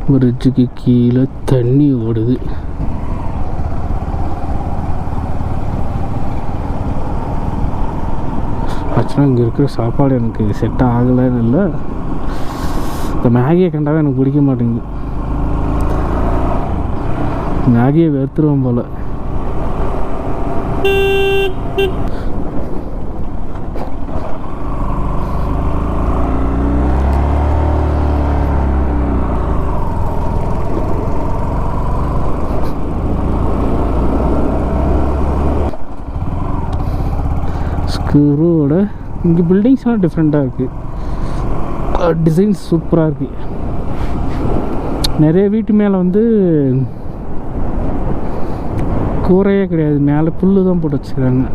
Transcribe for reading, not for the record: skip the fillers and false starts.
பிரிட்ஜுக்கு கீழே தண்ணி ஓடுது. ஆக்சுவலாக இங்கே இருக்கிற சாப்பாடு எனக்கு செட் ஆகலைன்னு இல்லை, இந்த மேகியை கண்டாவே எனக்கு பிடிக்க மாட்டேங்குது. மேகியை வெறுத்துருவோம் போல். ஸ்க்ரூவோட இங்கே பில்டிங்ஸ்லாம் டிஃப்ரெண்ட்டாக இருக்குது, டிசைன்ஸ் சூப்பராக இருக்குது. நிறைய வீட்டு மேலே வந்து கூரையே கிடையாது, மேலே புல்லு தான் போட்டு வச்சுக்கிறாங்க.